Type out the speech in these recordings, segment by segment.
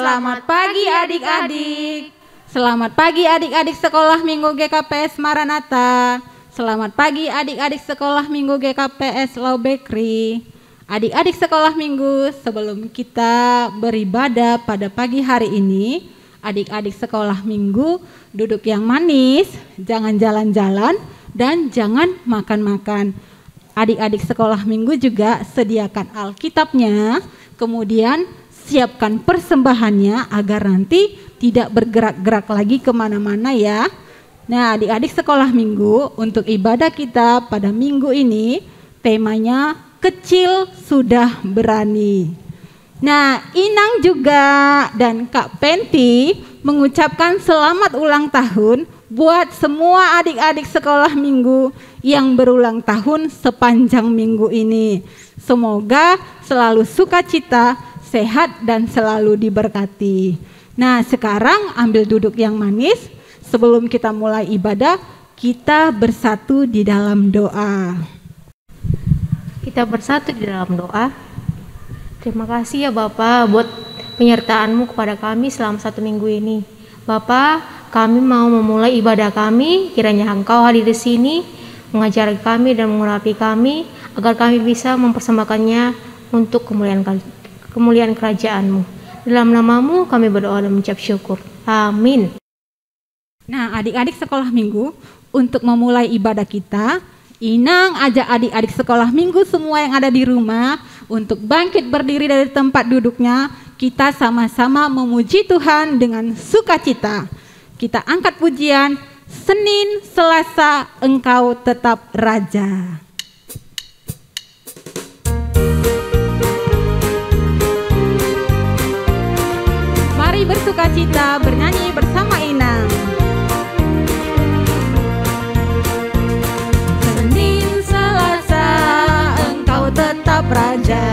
Selamat pagi adik-adik. Selamat pagi adik-adik sekolah Minggu GKPS Maranatha. Selamat pagi adik-adik sekolah Minggu GKPS Lau Bekri. Adik-adik sekolah Minggu, sebelum kita beribadah pada pagi hari ini, adik-adik sekolah Minggu duduk yang manis, jangan jalan-jalan dan jangan makan-makan. Adik-adik sekolah Minggu juga sediakan Alkitabnya, kemudian siapkan persembahannya agar nanti tidak bergerak-gerak lagi kemana-mana ya. Nah, adik-adik sekolah Minggu, untuk ibadah kita pada minggu ini temanya kecil sudah berani. Nah, Inang juga dan Kak Penti mengucapkan selamat ulang tahun buat semua adik-adik sekolah Minggu yang berulang tahun sepanjang minggu ini. Semoga selalu sukacita, sehat dan selalu diberkati. Nah, sekarang ambil duduk yang manis. Sebelum kita mulai ibadah, kita bersatu di dalam doa. Kita bersatu di dalam doa. Terima kasih ya Bapak buat penyertaan-Mu kepada kami selama 1 minggu ini. Bapak, kami mau memulai ibadah kami, kiranya Engkau hadir di sini, mengajari kami dan mengurapi kami, agar kami bisa mempersembahkannya untuk kemuliaan kerajaan-Mu. Dalam nama-Mu kami berdoa dan mengucap syukur. Amin. Nah, adik-adik sekolah Minggu, untuk memulai ibadah kita, Inang ajak adik-adik sekolah Minggu semua yang ada di rumah untuk bangkit berdiri dari tempat duduknya. Kita sama-sama memuji Tuhan dengan sukacita. Kita angkat pujian, Senin, Selasa, Engkau tetap Raja. Mari bersukacita bernyanyi bersama Inang. Senin, Selasa, Engkau tetap Raja.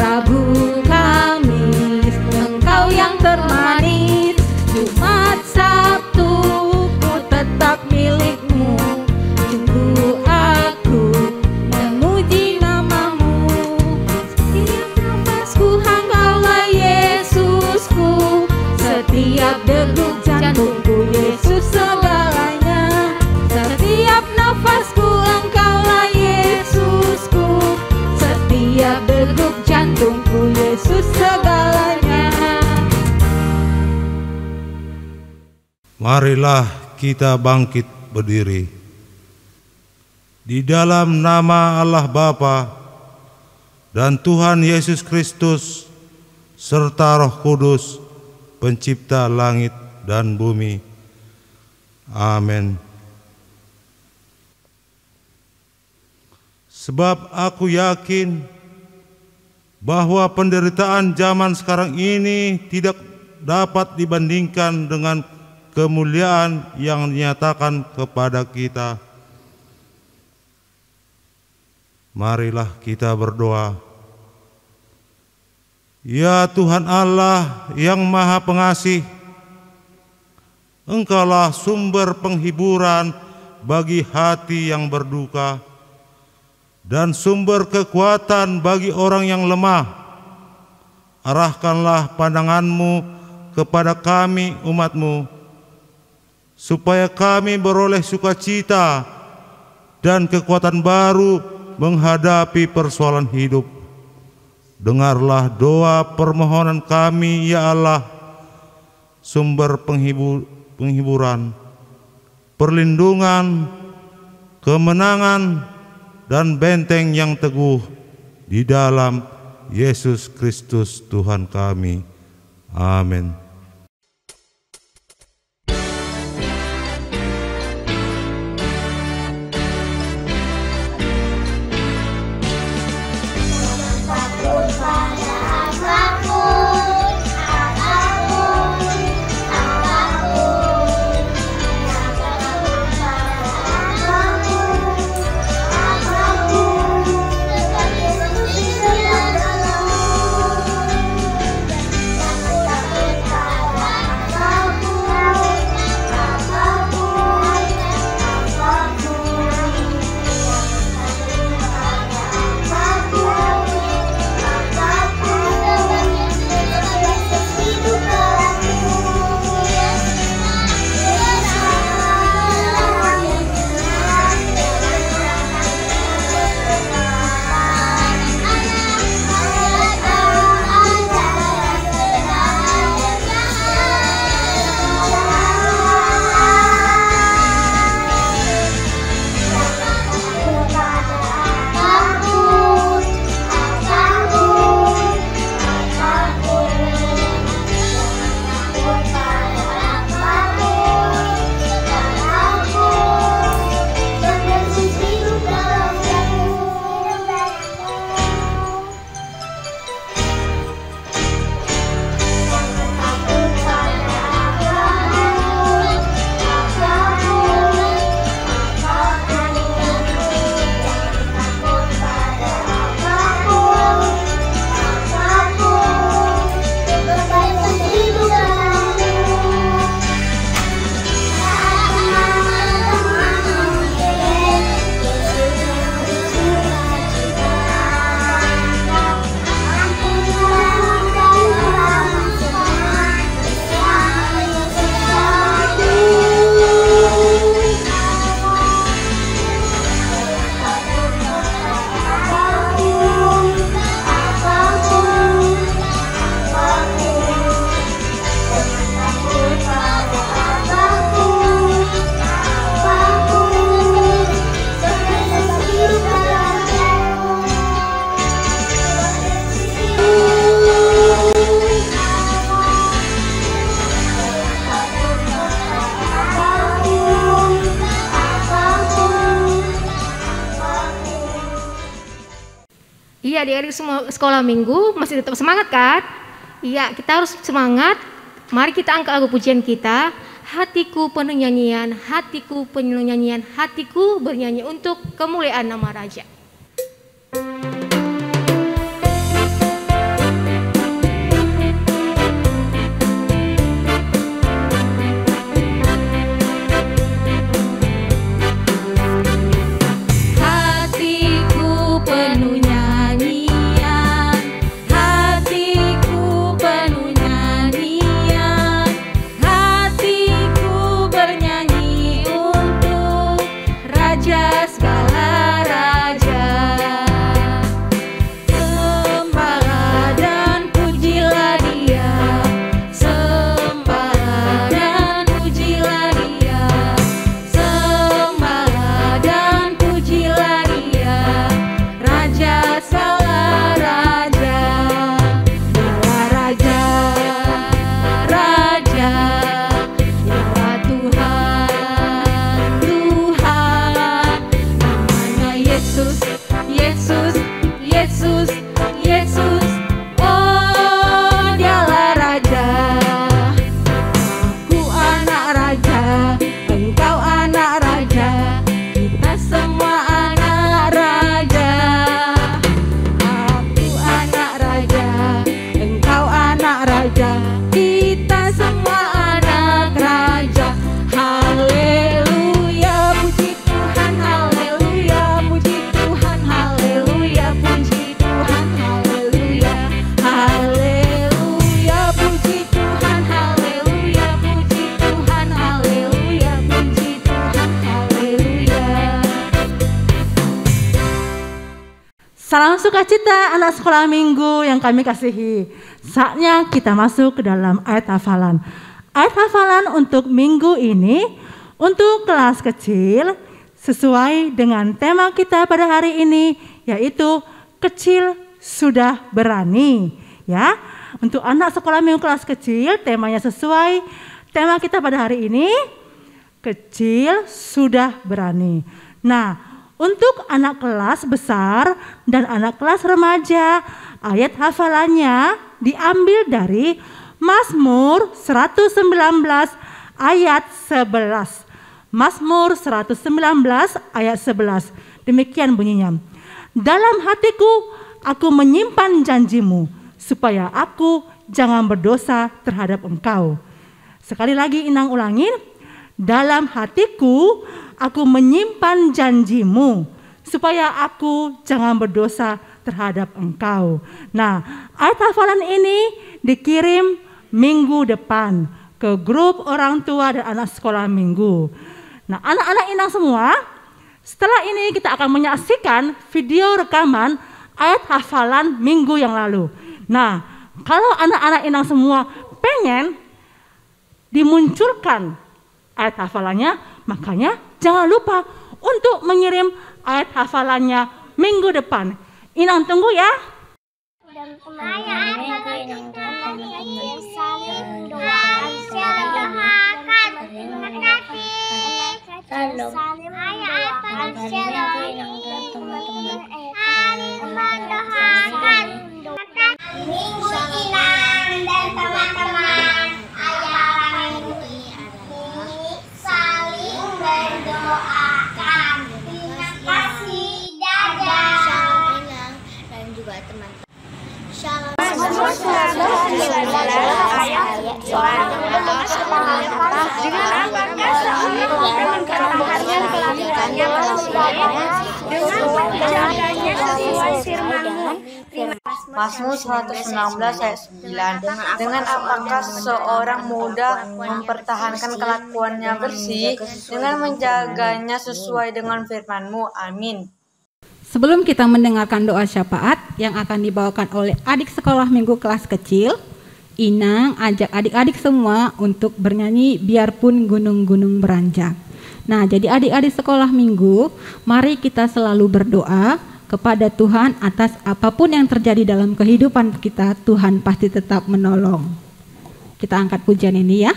Rabu, Kamis, Engkau yang termanis. Jumat, Sabtu, ku tetap milik-Mu. Tunggu aku memuji nama-Mu. Setiap nafasku Engkaulah Yesusku. Setiap degup jantungku Yesus segalanya. Setiap nafasku Engkaulah Yesusku. Setiap degup jantungku Yesus segalanya. Marilah kita bangkit berdiri. Di dalam nama Allah Bapa dan Tuhan Yesus Kristus serta Roh Kudus, Pencipta langit dan bumi. Amin. Sebab aku yakin bahwa penderitaan zaman sekarang ini tidak dapat dibandingkan dengan kemuliaan yang dinyatakan kepada kita. Marilah kita berdoa. Ya Tuhan Allah yang Maha Pengasih, Engkaulah sumber penghiburan bagi hati yang berduka dan sumber kekuatan bagi orang yang lemah. Arahkanlah pandangan-Mu kepada kami umat-Mu, supaya kami beroleh sukacita dan kekuatan baru menghadapi persoalan hidup. Dengarlah doa permohonan kami ya Allah, sumber penghiburan, perlindungan, kemenangan, dan benteng yang teguh di dalam Yesus Kristus Tuhan kami. Amin. adik-adik semua sekolah minggu masih tetap semangat kan? Iya, kita harus semangat. Mari kita angkat lagu pujian kita. Hatiku penuh nyanyian, hatiku penuh nyanyian, hatiku bernyanyi untuk kemuliaan nama Raja. Salam sukacita anak sekolah minggu yang kami kasihi. Saatnya kita masuk ke dalam ayat hafalan. Ayat hafalan untuk minggu ini untuk kelas kecil sesuai dengan tema kita pada hari ini, yaitu kecil sudah berani. Ya, untuk anak sekolah minggu kelas kecil temanya sesuai tema kita pada hari ini, kecil sudah berani. Nah, untuk anak kelas besar dan anak kelas remaja, ayat hafalannya diambil dari Mazmur 119 ayat 11. Mazmur 119 ayat 11. Demikian bunyinya. Dalam hatiku aku menyimpan janjimu, supaya aku jangan berdosa terhadap engkau. Sekali lagi Inang ulangin. Dalam hatiku aku menyimpan janjimu, supaya aku jangan berdosa terhadap engkau. Nah, ayat hafalan ini dikirim minggu depan ke grup orang tua dan anak sekolah minggu. Nah, anak-anak Inang semua, setelah ini kita akan menyaksikan video rekaman ayat hafalan minggu yang lalu. Nah, kalau anak-anak Inang semua pengen dimunculkan ayat hafalannya, makanya jangan lupa untuk mengirim ayat hafalannya minggu depan. Inang tunggu ya. Minggu Inang dan teman-teman, saling berdoakan. Terima kasih, dadah. Shalom Inang dan juga teman-teman. Shalom. Mazmur 116 ayat 9. Dengan apakah seorang muda mempertahankan kelakuannya bersih dengan menjaganya sesuai dengan firman-Mu. Amin. Sebelum kita mendengarkan doa syafaat yang akan dibawakan oleh adik sekolah minggu kelas kecil, Inang ajak adik-adik semua untuk bernyanyi biarpun gunung-gunung beranjak. Nah, jadi adik-adik sekolah minggu, mari kita selalu berdoa kepada Tuhan atas apapun yang terjadi dalam kehidupan kita. Tuhan pasti tetap menolong. Kita angkat pujian ini ya.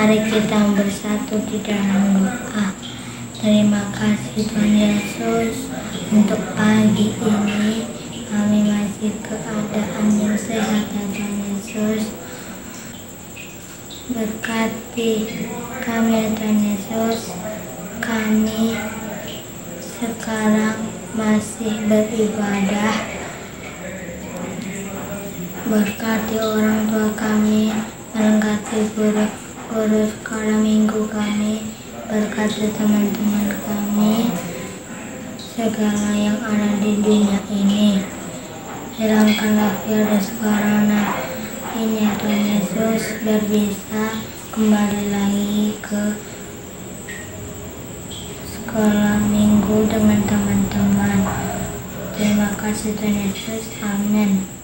Mari kita bersatu di dalam doa. Terima kasih Tuhan Yesus untuk pagi ini kami masih keadaan yang sehat ya Tuhan Yesus. Berkati kami ya Tuhan Yesus. Kami sekarang masih beribadah. Berkati orang tua kami, berkati guru sekolah minggu kami, berkati teman-teman kami, segala yang ada di dunia ini. Hilangkanlah virus corona ini ya Tuhan Yesus, biar bisa kembali lagi ke sekolah minggu dengan teman-teman. Terima kasih Tuhan Yesus, amin.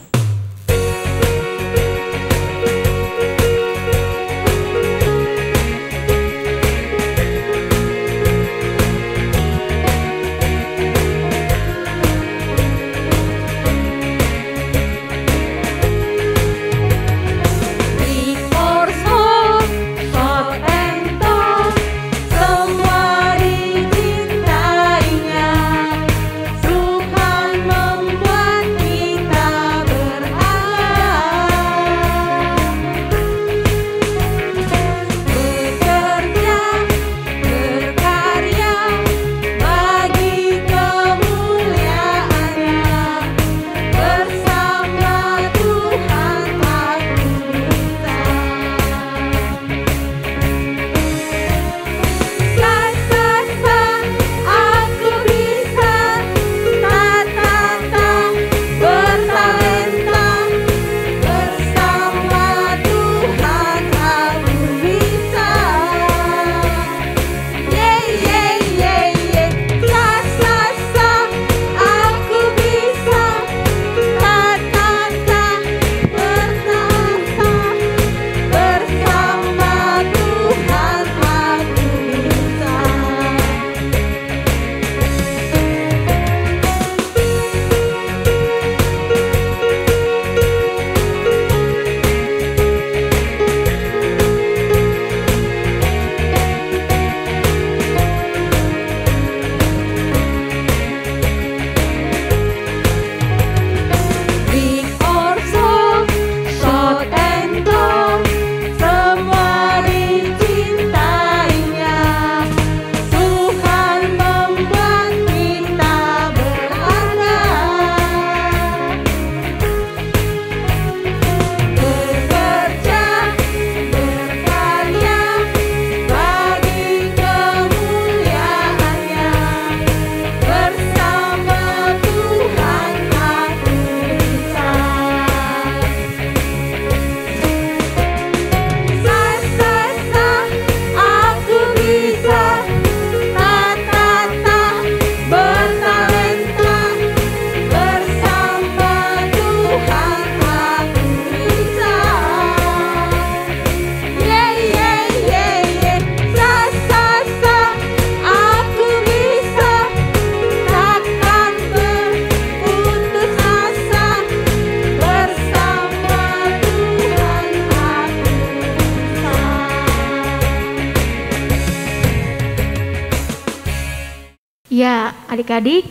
Ya, adik-adik,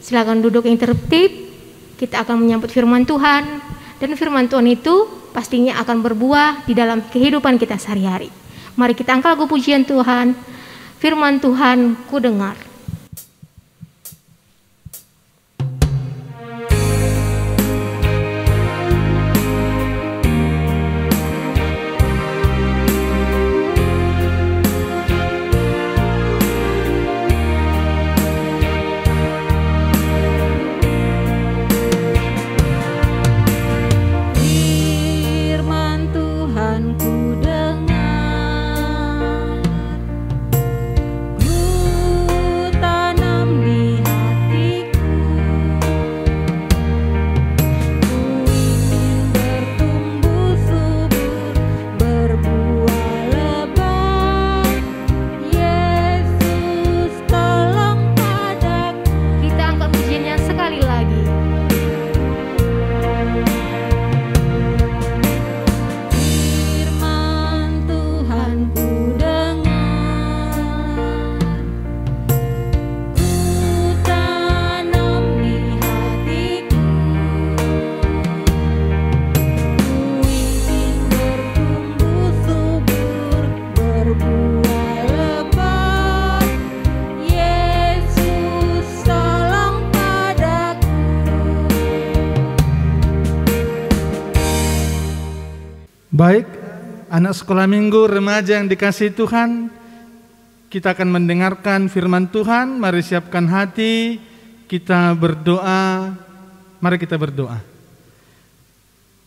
silakan duduk yang tertib. Kita akan menyambut firman Tuhan. Dan firman Tuhan itu pastinya akan berbuah di dalam kehidupan kita sehari-hari. Mari kita angkat lagu pujian Tuhan. Firman Tuhan ku dengar. Ku Baik, anak sekolah minggu, remaja yang dikasihi Tuhan, kita akan mendengarkan firman Tuhan. Mari siapkan hati, kita berdoa. Mari kita berdoa.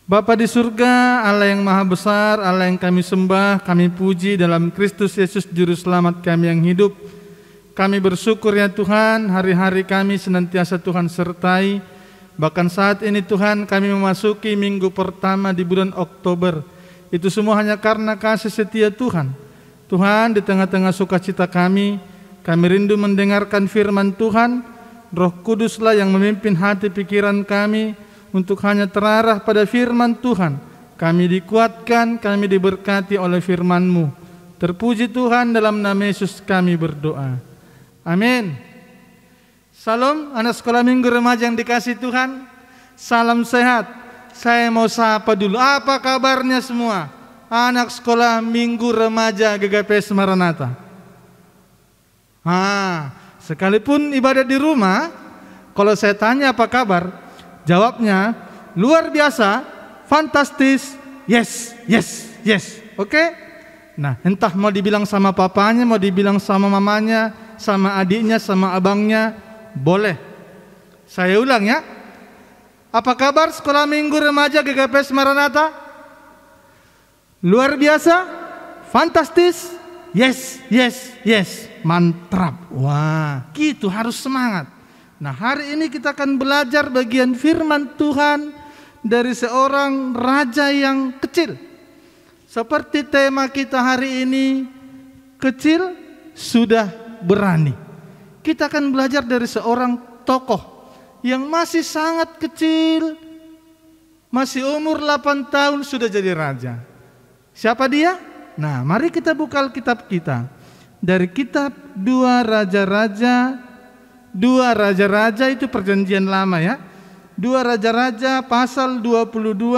Bapa di surga, Allah yang maha besar, Allah yang kami sembah, kami puji dalam Kristus Yesus Juru Selamat kami yang hidup. Kami bersyukur ya Tuhan, hari-hari kami senantiasa Tuhan sertai. Bahkan saat ini Tuhan kami memasuki minggu pertama di bulan Oktober. Itu semua hanya karena kasih setia Tuhan. Tuhan, di tengah-tengah sukacita kami rindu mendengarkan firman Tuhan. Roh Kuduslah yang memimpin hati pikiran kami untuk hanya terarah pada firman Tuhan. Kami dikuatkan, kami diberkati oleh firman-Mu. Terpuji Tuhan, dalam nama Yesus kami berdoa. Amin. Salam anak sekolah minggu remaja yang dikasihi Tuhan. Salam sehat. Saya mau sapa dulu. Apa kabarnya semua? Anak sekolah minggu remaja GKPS Maranatha. Sekalipun ibadah di rumah, kalau saya tanya apa kabar, jawabnya luar biasa, fantastis, yes, yes, yes. Oke? Nah, entah mau dibilang sama papanya, mau dibilang sama mamanya, sama adiknya, sama abangnya, boleh. Saya ulang ya. Apa kabar sekolah minggu remaja GKPS Maranatha? Luar biasa, fantastis, yes, yes, yes, mantap. Wah, gitu harus semangat. Nah, hari ini kita akan belajar bagian firman Tuhan dari seorang raja yang kecil. Seperti tema kita hari ini, kecil sudah berani. Kita akan belajar dari seorang tokoh yang masih sangat kecil, masih umur 8 tahun sudah jadi raja. Siapa dia? Nah, mari kita buka Alkitab kita dari kitab 2 Raja-Raja. 2 Raja-Raja itu perjanjian lama ya. 2 Raja-Raja pasal 22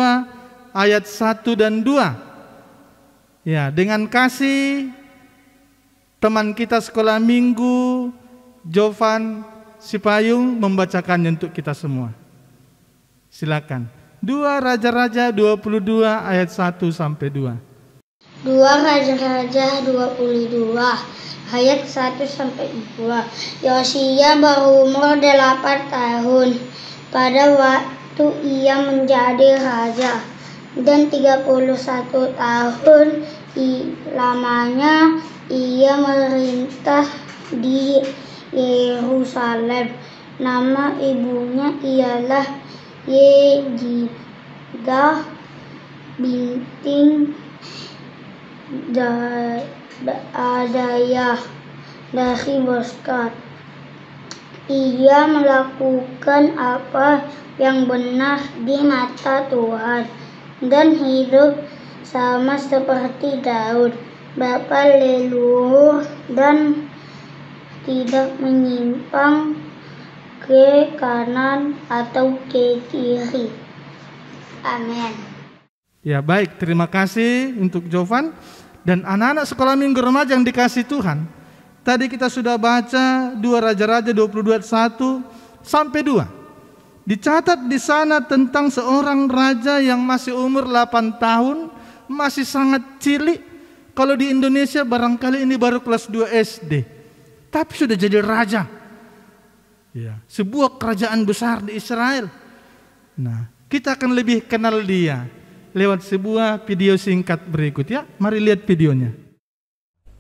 ayat 1 dan 2. Ya, dengan kasih teman kita sekolah minggu Jovan Sipayung membacakannya untuk kita semua. Silakan. 2 Raja-Raja 22 ayat 1 sampai 2. 2 Raja-Raja 22 ayat 1 sampai 2. Yosia berumur 8 tahun pada waktu ia menjadi raja, dan 31 tahun lamanya ia merintah di Yerusalem. Nama ibunya ialah Yehidah binti Adaya dari Boskat. Ia melakukan apa yang benar di mata Tuhan dan hidup sama seperti Daud, bapa leluhur, dan tidak menyimpang ke kanan atau ke kiri. Amin. Ya, baik, terima kasih untuk Jovan dan anak-anak sekolah minggu remaja yang dikasihi Tuhan. Tadi kita sudah baca 2 Raja-Raja 22 ayat 1 sampai 2. Dicatat di sana tentang seorang raja yang masih umur 8 tahun, masih sangat cilik. Kalau di Indonesia barangkali ini baru kelas 2 SD. Tapi sudah jadi raja. Ya, sebuah kerajaan besar di Israel. Nah, kita akan lebih kenal dia lewat sebuah video singkat berikut ya. Mari lihat videonya.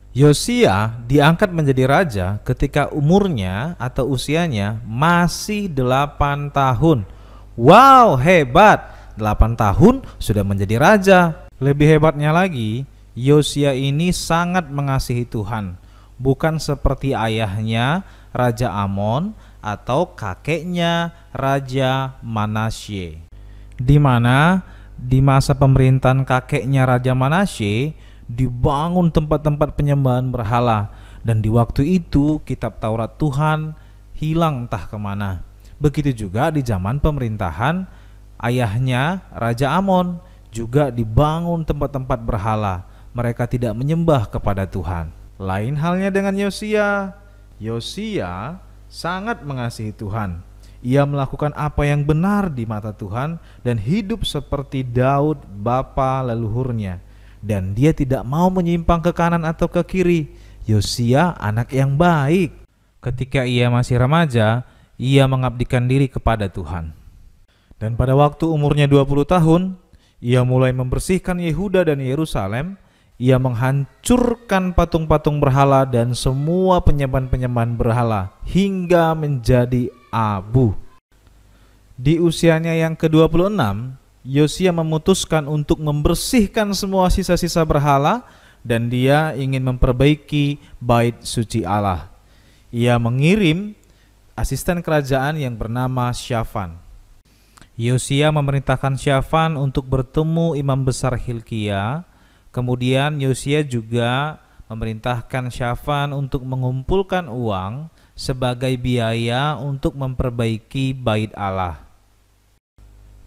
Yosia diangkat menjadi raja ketika umurnya atau usianya masih 8 tahun. Wow, hebat. 8 tahun sudah menjadi raja. Lebih hebatnya lagi, Yosia ini sangat mengasihi Tuhan. Bukan seperti ayahnya Raja Amon atau kakeknya Raja Manasye, di mana di masa pemerintahan kakeknya Raja Manasye dibangun tempat-tempat penyembahan berhala, dan di waktu itu kitab Taurat Tuhan hilang entah kemana. Begitu juga di zaman pemerintahan ayahnya Raja Amon, juga dibangun tempat-tempat berhala. Mereka tidak menyembah kepada Tuhan. Lain halnya dengan Yosia. Yosia sangat mengasihi Tuhan. Ia melakukan apa yang benar di mata Tuhan dan hidup seperti Daud bapa leluhurnya. Dan dia tidak mau menyimpang ke kanan atau ke kiri. Yosia anak yang baik. Ketika ia masih remaja, ia mengabdikan diri kepada Tuhan. Dan pada waktu umurnya 20 tahun, ia mulai membersihkan Yehuda dan Yerusalem. Ia menghancurkan patung-patung berhala dan semua penyembahan-penyembahan berhala hingga menjadi abu. Di usianya yang ke-26, Yosia memutuskan untuk membersihkan semua sisa-sisa berhala dan dia ingin memperbaiki bait suci Allah. Ia mengirim asisten kerajaan yang bernama Syafan. Yosia memerintahkan Syafan untuk bertemu imam besar Hilkia. Kemudian Yosia juga memerintahkan Syafan untuk mengumpulkan uang sebagai biaya untuk memperbaiki bait Allah.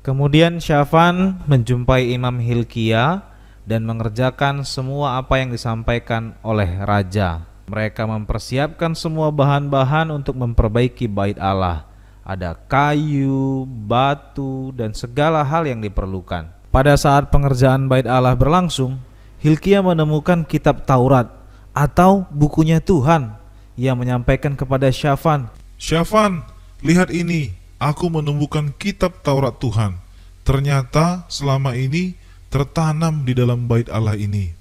Kemudian Syafan menjumpai Imam Hilkia dan mengerjakan semua apa yang disampaikan oleh raja. Mereka mempersiapkan semua bahan-bahan untuk memperbaiki bait Allah. Ada kayu, batu, dan segala hal yang diperlukan. Pada saat pengerjaan bait Allah berlangsung, Hilkia menemukan kitab Taurat atau bukunya Tuhan. Ia menyampaikan kepada Syafan, Syafan, lihat ini, aku menemukan kitab Taurat Tuhan. Ternyata selama ini tertanam di dalam bait Allah ini.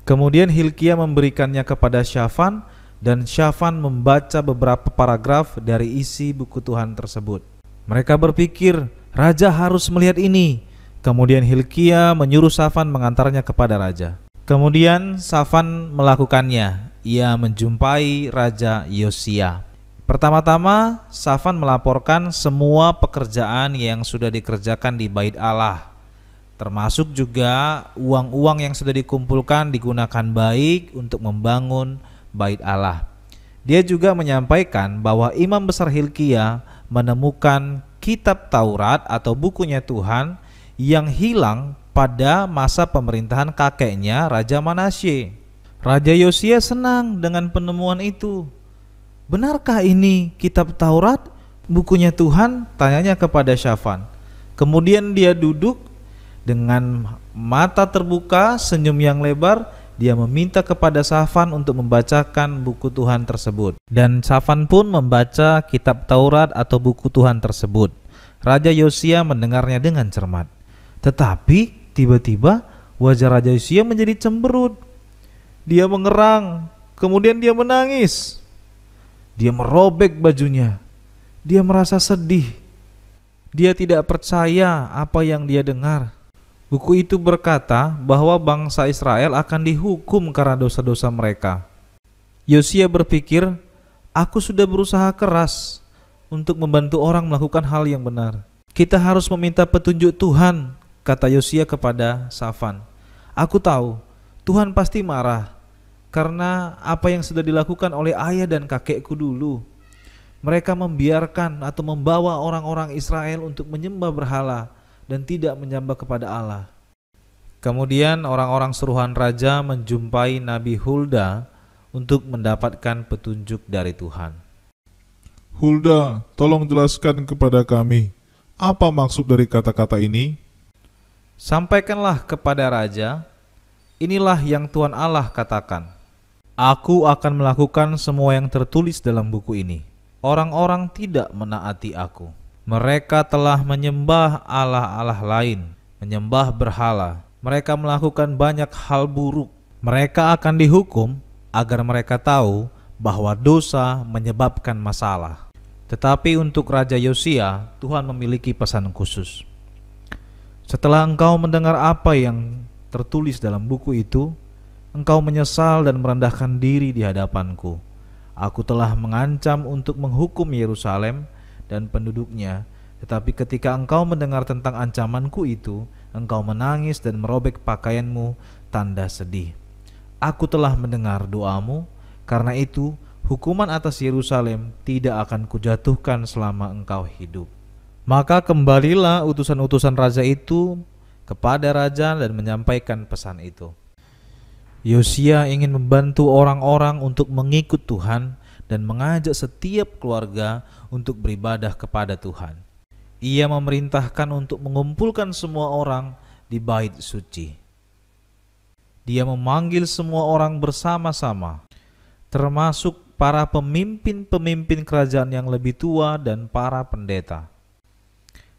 Kemudian Hilkia memberikannya kepada Syafan dan Syafan membaca beberapa paragraf dari isi buku Tuhan tersebut. Mereka berpikir, raja harus melihat ini. Kemudian Hilkia menyuruh Syafan mengantarnya kepada raja. Kemudian Syafan melakukannya. Ia menjumpai Raja Yosia. Pertama-tama Syafan melaporkan semua pekerjaan yang sudah dikerjakan di bait Allah, termasuk juga uang-uang yang sudah dikumpulkan digunakan baik untuk membangun bait Allah. Dia juga menyampaikan bahwa Imam Besar Hilkia menemukan kitab Taurat atau bukunya Tuhan yang hilang pada masa pemerintahan kakeknya Raja Manasye. Raja Yosia senang dengan penemuan itu. Benarkah ini kitab Taurat, bukunya Tuhan? Tanyanya kepada Syafan. Kemudian dia duduk dengan mata terbuka, senyum yang lebar. Dia meminta kepada Syafan untuk membacakan buku Tuhan tersebut. Dan Syafan pun membaca kitab Taurat atau buku Tuhan tersebut. Raja Yosia mendengarnya dengan cermat. Tetapi tiba-tiba wajah Raja Yosia menjadi cemberut. Dia mengerang, kemudian dia menangis. Dia merobek bajunya. Dia merasa sedih. Dia tidak percaya apa yang dia dengar. Buku itu berkata bahwa bangsa Israel akan dihukum karena dosa-dosa mereka. Yosia berpikir, aku sudah berusaha keras untuk membantu orang melakukan hal yang benar. Kita harus meminta petunjuk Tuhan, kata Yosia kepada Syafan. Aku tahu Tuhan pasti marah karena apa yang sudah dilakukan oleh ayah dan kakekku dulu. Mereka membiarkan atau membawa orang-orang Israel untuk menyembah berhala dan tidak menyembah kepada Allah. Kemudian orang-orang suruhan raja menjumpai Nabi Hulda untuk mendapatkan petunjuk dari Tuhan. Hulda, tolong jelaskan kepada kami, apa maksud dari kata-kata ini? Sampaikanlah kepada raja, inilah yang Tuhan Allah katakan. Aku akan melakukan semua yang tertulis dalam buku ini. Orang-orang tidak menaati aku. Mereka telah menyembah allah-allah lain, menyembah berhala. Mereka melakukan banyak hal buruk. Mereka akan dihukum agar mereka tahu bahwa dosa menyebabkan masalah. Tetapi untuk Raja Yosia, Tuhan memiliki pesan khusus. Setelah engkau mendengar apa yang tertulis dalam buku itu, engkau menyesal dan merendahkan diri di hadapanku. Aku telah mengancam untuk menghukum Yerusalem dan penduduknya, tetapi ketika engkau mendengar tentang ancamanku itu, engkau menangis dan merobek pakaianmu tanda sedih. Aku telah mendengar doamu, karena itu hukuman atas Yerusalem tidak akan kujatuhkan selama engkau hidup. Maka kembalilah utusan-utusan raja itu kepada raja dan menyampaikan pesan itu. Yosia ingin membantu orang-orang untuk mengikut Tuhan dan mengajak setiap keluarga untuk beribadah kepada Tuhan. Ia memerintahkan untuk mengumpulkan semua orang di bait suci. Dia memanggil semua orang bersama-sama, termasuk para pemimpin-pemimpin kerajaan yang lebih tua dan para pendeta.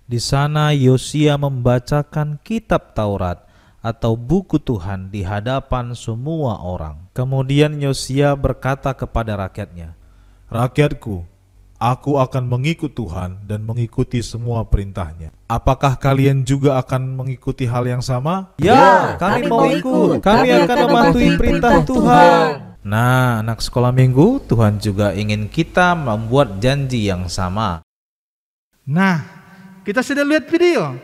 Di sana Yosia membacakan kitab Taurat atau buku Tuhan di hadapan semua orang. Kemudian Yosia berkata kepada rakyatnya, Rakyatku, aku akan mengikut Tuhan dan mengikuti semua perintahnya. Apakah kalian juga akan mengikuti hal yang sama? Ya, kami mau ikut. Kami akan mematuhi perintah Tuhan. Nah, anak sekolah minggu, Tuhan juga ingin kita membuat janji yang sama. Nah, kita sudah lihat video.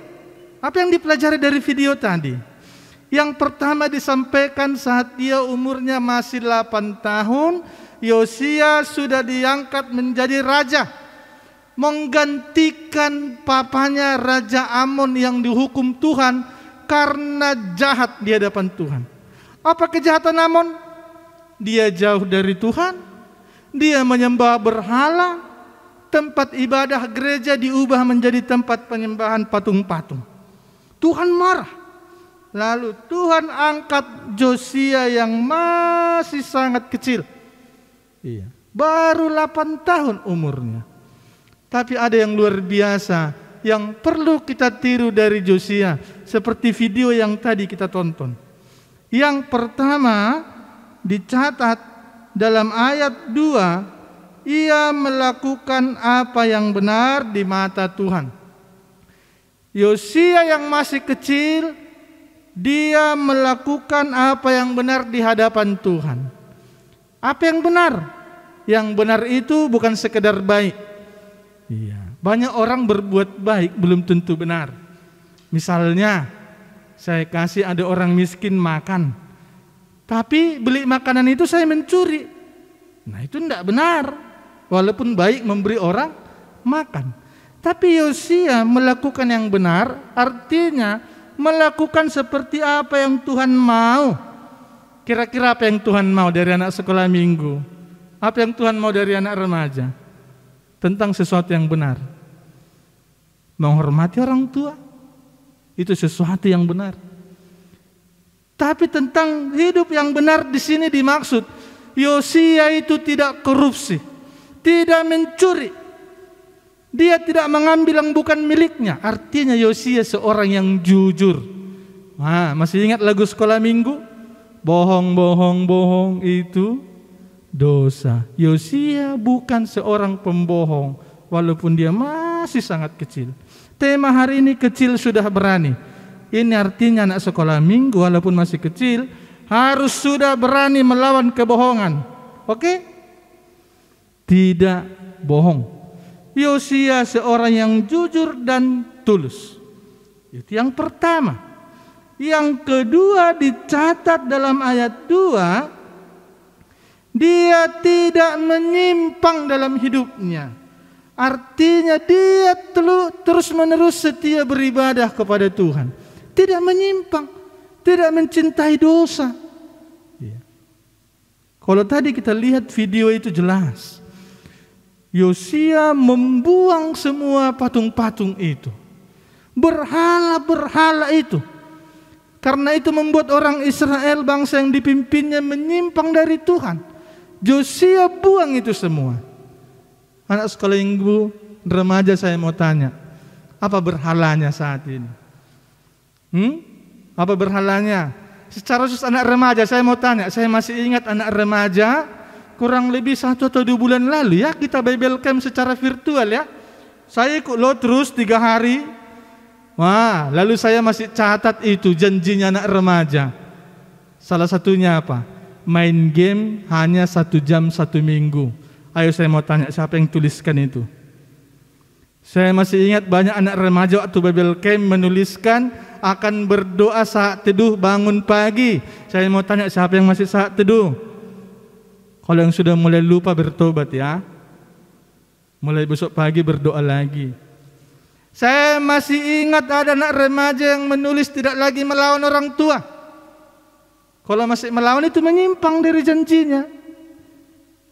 Apa yang dipelajari dari video tadi? Yang pertama disampaikan saat dia umurnya masih 8 tahun, Yosia sudah diangkat menjadi raja, menggantikan papanya Raja Amon yang dihukum Tuhan karena jahat di hadapan Tuhan. Apa kejahatan Amon? Dia jauh dari Tuhan, dia menyembah berhala, tempat ibadah gereja diubah menjadi tempat penyembahan patung-patung. Tuhan marah. Lalu Tuhan angkat Yosia yang masih sangat kecil. Iya, baru 8 tahun umurnya. Tapi ada yang luar biasa yang perlu kita tiru dari Yosia, seperti video yang tadi kita tonton. Yang pertama dicatat dalam ayat 2, ia melakukan apa yang benar di mata Tuhan. Yosia yang masih kecil, dia melakukan apa yang benar di hadapan Tuhan. Apa yang benar? Yang benar itu bukan sekedar baik. Iya, banyak orang berbuat baik belum tentu benar. Misalnya, saya kasih ada orang miskin makan, tapi beli makanan itu saya mencuri. Nah, itu tidak benar. Walaupun baik memberi orang makan. Tapi Yosia melakukan yang benar, artinya melakukan seperti apa yang Tuhan mau. Kira-kira apa yang Tuhan mau dari anak sekolah minggu? Apa yang Tuhan mau dari anak remaja? Tentang sesuatu yang benar. Menghormati orang tua, itu sesuatu yang benar. Tapi tentang hidup yang benar di sini dimaksud, Yosia itu tidak korupsi, tidak mencuri, dia tidak mengambil yang bukan miliknya. Artinya Yosia seorang yang jujur. Nah, masih ingat lagu sekolah minggu? Bohong, bohong, bohong itu dosa. Yosia bukan seorang pembohong, walaupun dia masih sangat kecil. Tema hari ini kecil sudah berani. Ini artinya anak sekolah minggu walaupun masih kecil harus sudah berani melawan kebohongan. Oke? Tidak bohong. Yosia seorang yang jujur dan tulus. Itu yang pertama. Yang kedua dicatat dalam ayat 2, dia tidak menyimpang dalam hidupnya. Artinya dia terus-menerus setia beribadah kepada Tuhan. Tidak menyimpang, tidak mencintai dosa. Kalau tadi kita lihat video itu jelas. Yosia membuang semua patung-patung itu. Berhala-berhala itu. Karena itu membuat orang Israel, bangsa yang dipimpinnya, menyimpang dari Tuhan. Yosia buang itu semua. Anak sekolah minggu, remaja, saya mau tanya, apa berhalanya saat ini? Apa berhalanya? Secara khusus anak remaja, saya mau tanya, saya masih ingat anak remaja, kurang lebih 1 atau 2 bulan lalu ya, kita Bible Camp secara virtual ya. Saya ikut lo terus 3 hari. Wah, lalu saya masih catat itu janjinya anak remaja. Salah satunya apa? Main game hanya 1 jam 1 minggu. Ayo saya mau tanya, siapa yang tuliskan itu? Saya masih ingat banyak anak remaja waktu Bible Camp menuliskan akan berdoa saat teduh bangun pagi. Saya mau tanya, siapa yang masih saat teduh? Kalau yang sudah mulai lupa bertobat ya. Mulai besok pagi berdoa lagi. Saya masih ingat ada anak remaja yang menulis tidak lagi melawan orang tua. Kalau masih melawan itu menyimpang dari janjinya.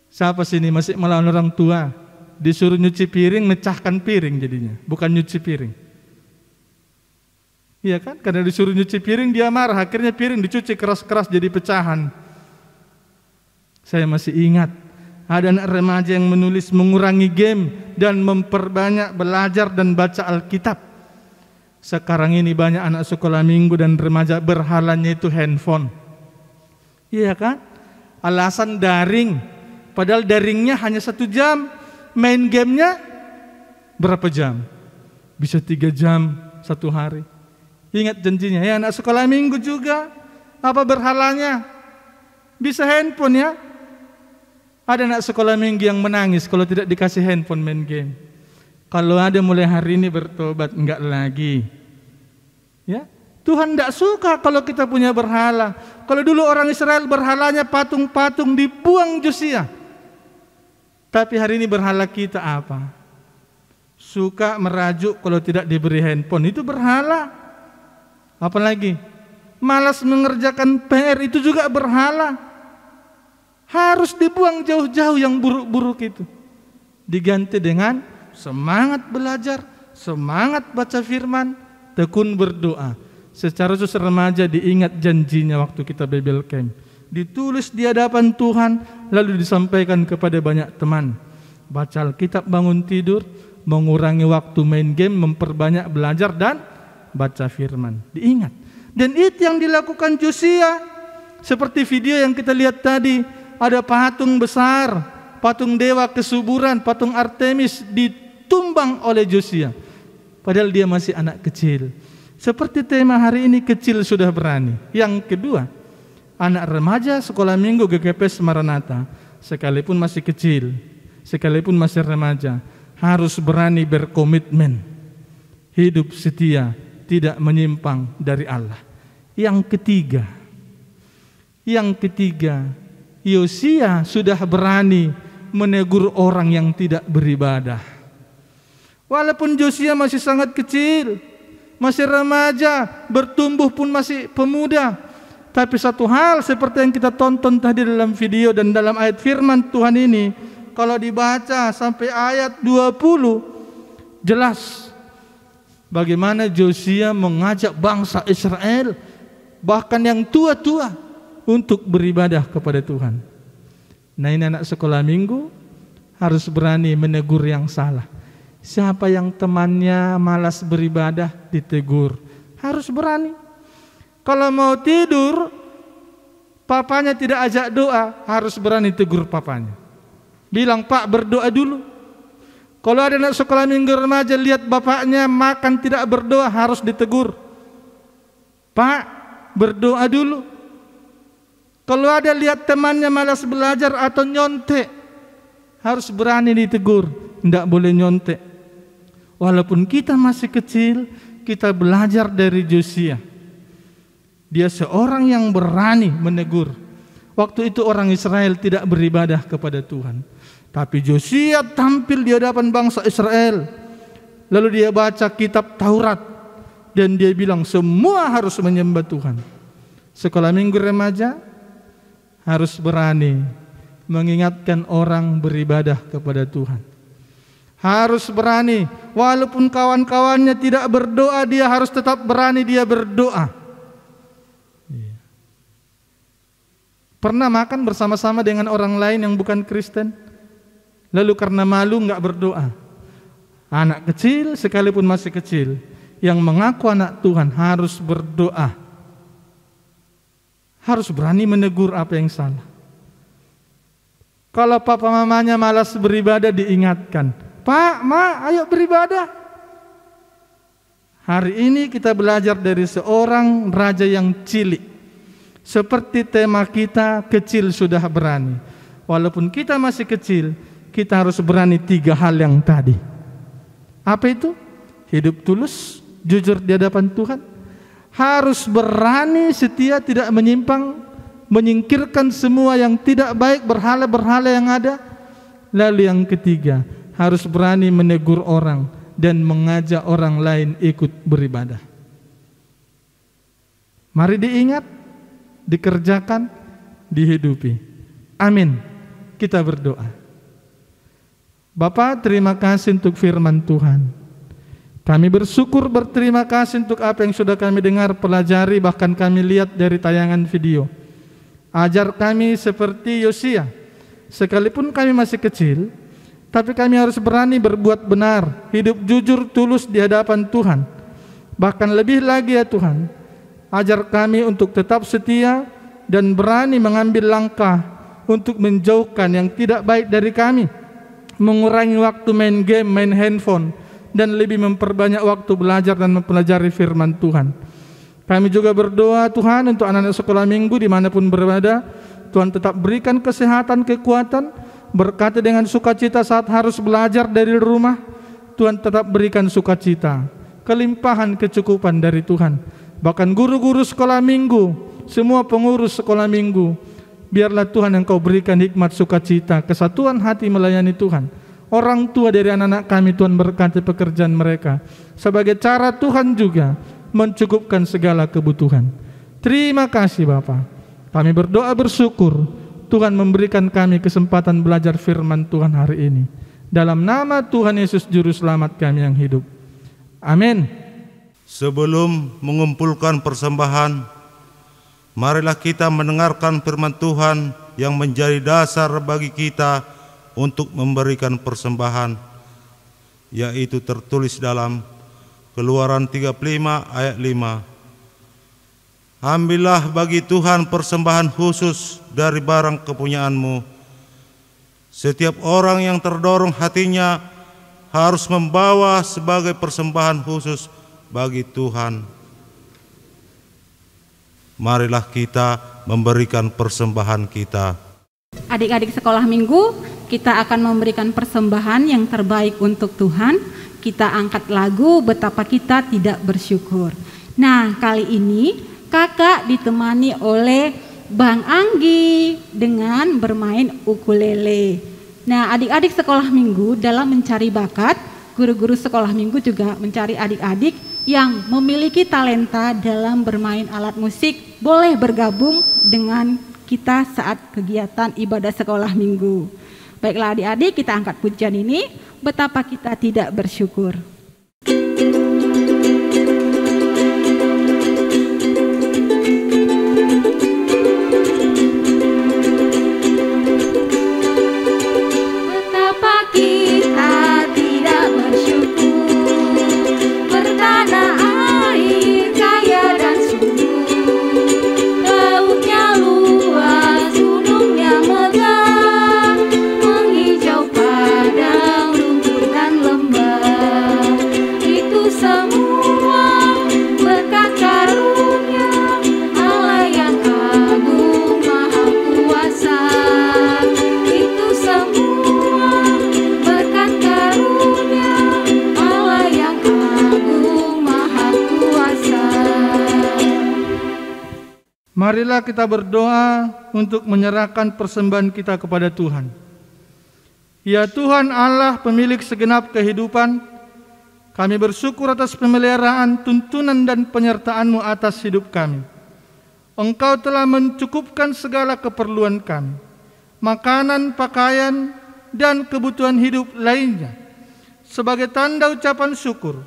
Siapa sini masih melawan orang tua? Disuruh nyuci piring, mecahkan piring jadinya, bukan nyuci piring. Iya kan? Karena disuruh nyuci piring dia marah, akhirnya piring dicuci keras-keras jadi pecahan. Saya masih ingat ada anak remaja yang menulis mengurangi game dan memperbanyak belajar dan baca Alkitab. Sekarang ini banyak anak sekolah minggu dan remaja berhalanya itu handphone. Iya kan? Alasan daring, padahal daringnya hanya 1 jam, main gamenya berapa jam? Bisa 3 jam 1 hari. Ingat janjinya, ya anak sekolah minggu juga, apa berhalanya? Bisa handphone ya. Ada anak sekolah minggu yang menangis kalau tidak dikasih handphone main game. Kalau ada mulai hari ini bertobat, enggak lagi. Ya, Tuhan tidak suka kalau kita punya berhala. Kalau dulu orang Israel berhalanya patung-patung dibuang Josia. Tapi hari ini berhala kita apa? Suka merajuk kalau tidak diberi handphone, itu berhala. Apalagi malas mengerjakan PR, itu juga berhala. Harus dibuang jauh-jauh yang buruk-buruk itu. Diganti dengan semangat belajar, semangat baca firman, tekun berdoa. Secara khusus remaja diingat janjinya waktu kita Bible Camp. Ditulis di hadapan Tuhan, lalu disampaikan kepada banyak teman. Baca Alkitab bangun tidur, mengurangi waktu main game, memperbanyak belajar dan baca firman. Diingat. Dan itu yang dilakukan Josia. Seperti video yang kita lihat tadi, ada patung besar, patung dewa kesuburan, patung Artemis ditumbang oleh Josia. Padahal dia masih anak kecil. Seperti tema hari ini, kecil sudah berani. Yang kedua, anak remaja sekolah minggu GKP Maranatha, sekalipun masih kecil, sekalipun masih remaja, harus berani berkomitmen, hidup setia, tidak menyimpang dari Allah. Yang ketiga, Yosia sudah berani menegur orang yang tidak beribadah. Walaupun Yosia masih sangat kecil, masih remaja, bertumbuh pun masih pemuda, tapi satu hal seperti yang kita tonton tadi dalam video dan dalam ayat firman Tuhan ini, kalau dibaca sampai ayat 20, jelas bagaimana Josia mengajak bangsa Israel, bahkan yang tua-tua, untuk beribadah kepada Tuhan. Nah, ini anak sekolah minggu harus berani menegur yang salah. Siapa yang temannya malas beribadah, ditegur. Harus berani. Kalau mau tidur, papanya tidak ajak doa, harus berani tegur papanya. Bilang, Pak, berdoa dulu. Kalau ada anak sekolah minggu remaja lihat bapaknya makan tidak berdoa, harus ditegur. Pak, berdoa dulu. Kalau ada lihat temannya malas belajar atau nyontek, harus berani ditegur. Tidak boleh nyontek. Walaupun kita masih kecil, kita belajar dari Josia. Dia seorang yang berani menegur. Waktu itu orang Israel tidak beribadah kepada Tuhan. Tapi Josia tampil di hadapan bangsa Israel. Lalu dia baca kitab Taurat. Dan dia bilang semua harus menyembah Tuhan. Sekolah minggu remaja harus berani mengingatkan orang beribadah kepada Tuhan. Harus berani, walaupun kawan-kawannya tidak berdoa, dia harus tetap berani dia berdoa. Pernah makan bersama-sama dengan orang lain yang bukan Kristen, lalu karena malu nggak berdoa. Anak kecil sekalipun masih kecil, yang mengaku anak Tuhan harus berdoa. Harus berani menegur apa yang salah. Kalau papa mamanya malas beribadah, diingatkan, Pak, Ma, ayo beribadah. Hari ini kita belajar dari seorang raja yang cilik. Seperti tema kita, kecil sudah berani. Walaupun kita masih kecil, kita harus berani 3 hal yang tadi. Apa itu? Hidup tulus, jujur di hadapan Tuhan. Harus berani setia, tidak menyimpang, menyingkirkan semua yang tidak baik, berhala-berhala yang ada. Lalu yang ketiga, harus berani menegur orang dan mengajak orang lain ikut beribadah. Mari diingat, dikerjakan, dihidupi. Amin. Kita berdoa. Bapa, terima kasih untuk firman Tuhan. Kami bersyukur, berterima kasih untuk apa yang sudah kami dengar, pelajari, bahkan kami lihat dari tayangan video. Ajar kami seperti Yosia, sekalipun kami masih kecil, tapi kami harus berani berbuat benar, hidup jujur, tulus di hadapan Tuhan. Bahkan lebih lagi ya Tuhan, ajar kami untuk tetap setia dan berani mengambil langkah untuk menjauhkan yang tidak baik dari kami, mengurangi waktu main game, main handphone, dan lebih memperbanyak waktu belajar dan mempelajari firman Tuhan. Kami juga berdoa Tuhan untuk anak-anak sekolah minggu dimanapun berada, Tuhan tetap berikan kesehatan, kekuatan, berkati dengan sukacita saat harus belajar dari rumah. Tuhan tetap berikan sukacita, kelimpahan kecukupan dari Tuhan. Bahkan guru-guru sekolah minggu, semua pengurus sekolah minggu, biarlah Tuhan Engkau berikan hikmat sukacita, kesatuan hati melayani Tuhan. Orang tua dari anak-anak kami, Tuhan berkati pekerjaan mereka, sebagai cara Tuhan juga mencukupkan segala kebutuhan. Terima kasih Bapa. Kami berdoa bersyukur Tuhan memberikan kami kesempatan belajar firman Tuhan hari ini. Dalam nama Tuhan Yesus Juru Selamat kami yang hidup. Amin. Sebelum mengumpulkan persembahan, marilah kita mendengarkan firman Tuhan yang menjadi dasar bagi kita untuk memberikan persembahan, yaitu tertulis dalam Keluaran 35 ayat 5. Ambillah bagi Tuhan persembahan khusus dari barang kepunyaanmu. Setiap orang yang terdorong hatinya harus membawa sebagai persembahan khusus bagi Tuhan. Marilah kita memberikan persembahan kita. Adik-adik sekolah minggu, kita akan memberikan persembahan yang terbaik untuk Tuhan. Kita angkat lagu Betapa Kita Tidak Bersyukur. Nah, kali ini kakak ditemani oleh Bang Anggi dengan bermain ukulele. Nah, adik-adik sekolah minggu dalam mencari bakat, guru-guru sekolah minggu juga mencari adik-adik yang memiliki talenta dalam bermain alat musik, boleh bergabung dengan kita saat kegiatan ibadah sekolah minggu. Baiklah adik-adik, kita angkat pujian ini, Betapa Kita Tidak Bersyukur. Marilah kita berdoa untuk menyerahkan persembahan kita kepada Tuhan. Ya Tuhan Allah pemilik segenap kehidupan, kami bersyukur atas pemeliharaan, tuntunan dan penyertaan-Mu atas hidup kami. Engkau telah mencukupkan segala keperluan kami, makanan, pakaian, dan kebutuhan hidup lainnya. Sebagai tanda ucapan syukur,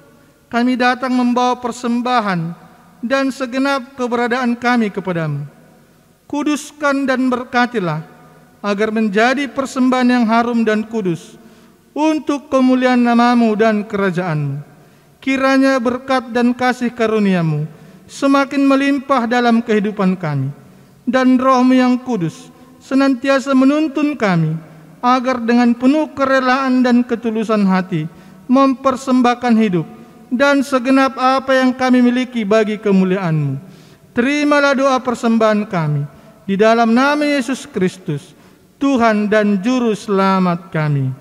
kami datang membawa persembahan dan segenap keberadaan kami kepadamu. Kuduskan dan berkatilah, agar menjadi persembahan yang harum dan kudus, untuk kemuliaan nama-Mu dan kerajaan-Mu. Kiranya berkat dan kasih karunia-Mu semakin melimpah dalam kehidupan kami, dan Roh-Mu yang kudus senantiasa menuntun kami, agar dengan penuh kerelaan dan ketulusan hati, mempersembahkan hidup dan segenap apa yang kami miliki bagi kemuliaan-Mu. Terimalah doa persembahan kami, di dalam nama Yesus Kristus, Tuhan dan Juru Selamat kami.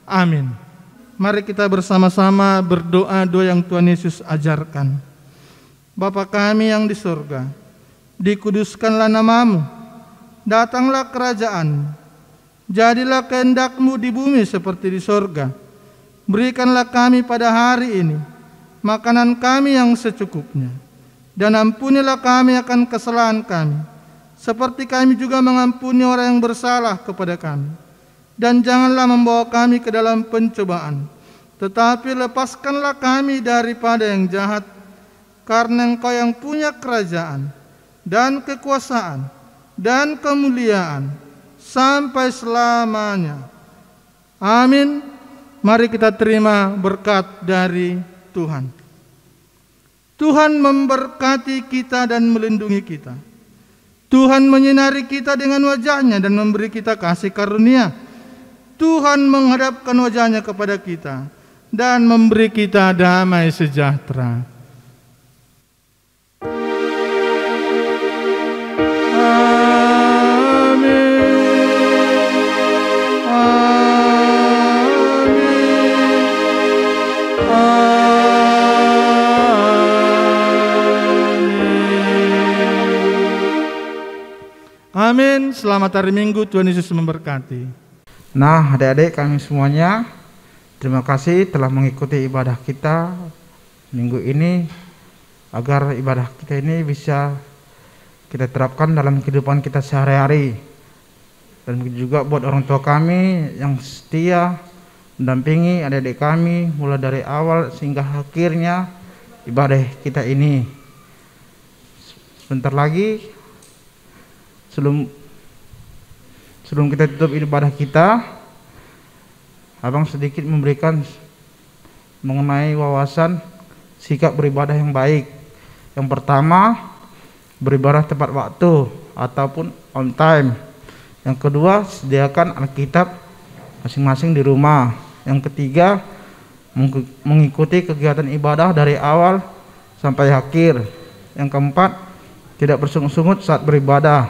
Amin. Mari kita bersama-sama berdoa doa yang Tuhan Yesus ajarkan. Bapa kami yang di surga, dikuduskanlah nama-Mu, datanglah kerajaan, jadilah kehendak-Mu di bumi seperti di surga. Berikanlah kami pada hari ini makanan kami yang secukupnya, dan ampunilah kami akan kesalahan kami, seperti kami juga mengampuni orang yang bersalah kepada kami. dan janganlah membawa kami ke dalam pencobaan, tetapi lepaskanlah kami daripada yang jahat, karena Engkau yang punya kerajaan dan kekuasaan dan kemuliaan sampai selamanya. Amin. Mari kita terima berkat dari Tuhan. Tuhan memberkati kita dan melindungi kita. Tuhan menyinari kita dengan wajah-Nya dan memberi kita kasih karunia. Tuhan menghadapkan wajah-Nya kepada kita dan memberi kita damai sejahtera. Amin. Selamat hari Minggu, Tuhan Yesus memberkati. Nah, adik-adik kami semuanya, terima kasih telah mengikuti ibadah kita minggu ini, agar ibadah kita ini bisa kita terapkan dalam kehidupan kita sehari-hari. Dan juga buat orang tua kami yang setia mendampingi adik-adik kami mulai dari awal sehingga akhirnya ibadah kita ini. Sebentar lagi sebelum kita tutup ibadah kita, Abang sedikit memberikan mengenai wawasan sikap beribadah yang baik. Yang pertama, beribadah tepat waktu ataupun on time. Yang kedua, sediakan Alkitab masing-masing di rumah. Yang ketiga, mengikuti kegiatan ibadah dari awal sampai akhir. Yang keempat, tidak bersungut-sungut saat beribadah.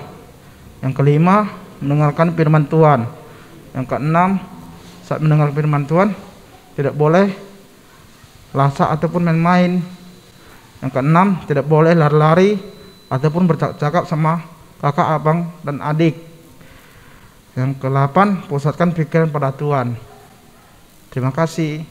Yang kelima, mendengarkan firman Tuhan. Yang keenam, saat mendengar firman Tuhan tidak boleh lasak ataupun main-main. Yang keenam, tidak boleh lari-lari ataupun bercakap-cakap sama kakak, abang, dan adik. Yang ke-8, pusatkan pikiran pada Tuhan. Terima kasih.